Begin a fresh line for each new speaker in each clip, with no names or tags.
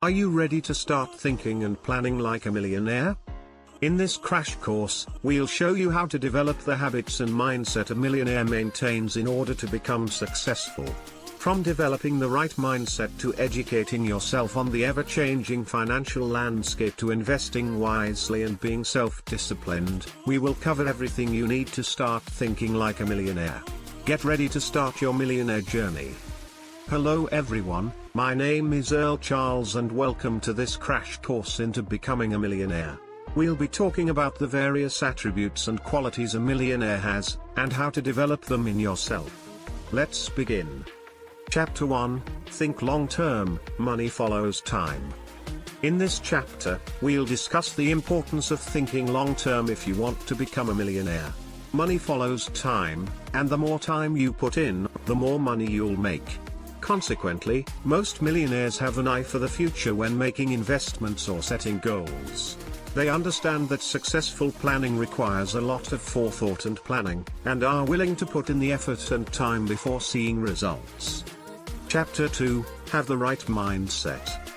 Are you ready to start thinking and planning like a millionaire? In this crash course, we'll show you how to develop the habits and mindset a millionaire maintains in order to become successful. From developing the right mindset to educating yourself on the ever-changing financial landscape to investing wisely and being self-disciplined, we will cover everything you need to start thinking like a millionaire. Get ready to start your millionaire journey. Hello everyone, my name is Earl Charles and welcome to this crash course into becoming a millionaire. We'll be talking about the various attributes and qualities a millionaire has, and how to develop them in yourself. Let's begin. Chapter 1, Think Long-Term, Money Follows Time. In this chapter, we'll discuss the importance of thinking long-term if you want to become a millionaire. Money follows time, and the more time you put in, the more money you'll make. Consequently, most millionaires have an eye for the future when making investments or setting goals. They understand that successful planning requires a lot of forethought and planning, and are willing to put in the effort and time before seeing results. Chapter 2, Have the Right Mindset.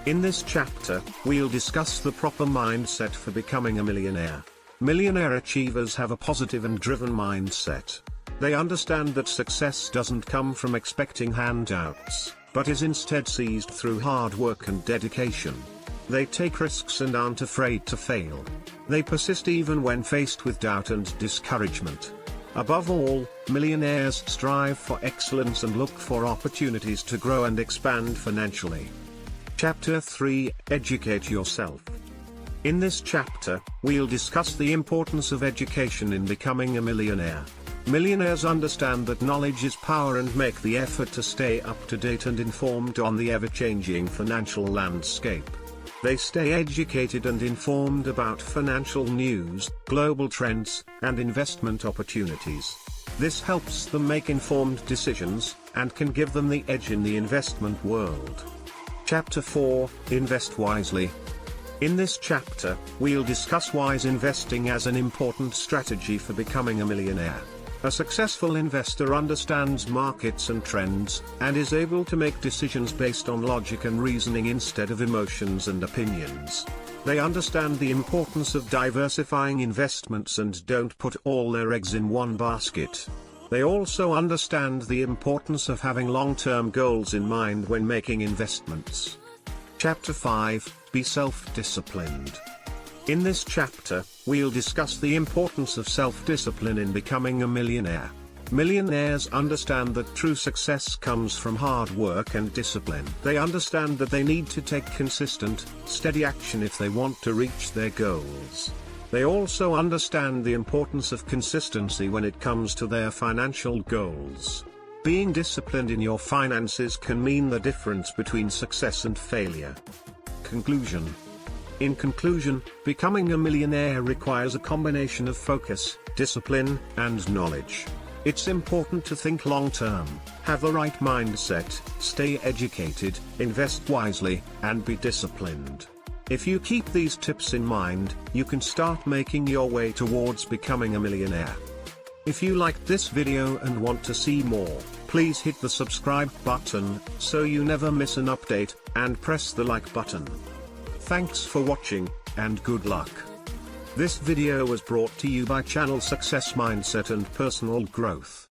In this chapter, we'll discuss the proper mindset for becoming a millionaire. Millionaire achievers have a positive and driven mindset. They understand that success doesn't come from expecting handouts, but is instead seized through hard work and dedication. They take risks and aren't afraid to fail. They persist even when faced with doubt and discouragement. Above all, millionaires strive for excellence and look for opportunities to grow and expand financially. Chapter 3, Educate Yourself. In this chapter, we'll discuss the importance of education in becoming a millionaire. Millionaires understand that knowledge is power and make the effort to stay up to date and informed on the ever-changing financial landscape. They stay educated and informed about financial news, global trends, and investment opportunities. This helps them make informed decisions, and can give them the edge in the investment world. Chapter 4, Invest Wisely. In this chapter, we'll discuss wise investing as an important strategy for becoming a millionaire. A successful investor understands markets and trends, and is able to make decisions based on logic and reasoning instead of emotions and opinions. They understand the importance of diversifying investments and don't put all their eggs in one basket. They also understand the importance of having long-term goals in mind when making investments. Chapter 5, Be Self-Disciplined. In this chapter, we'll discuss the importance of self-discipline in becoming a millionaire. Millionaires understand that true success comes from hard work and discipline. They understand that they need to take consistent, steady action if they want to reach their goals. They also understand the importance of consistency when it comes to their financial goals. Being disciplined in your finances can mean the difference between success and failure. Conclusion. In conclusion, becoming a millionaire requires a combination of focus, discipline, and knowledge. It's important to think long-term, have the right mindset, stay educated, invest wisely, and be disciplined. If you keep these tips in mind, you can start making your way towards becoming a millionaire. If you liked this video and want to see more, please hit the subscribe button, so you never miss an update, and press the like button. Thanks for watching, and good luck. This video was brought to you by Channel Success Mindset and Personal Growth.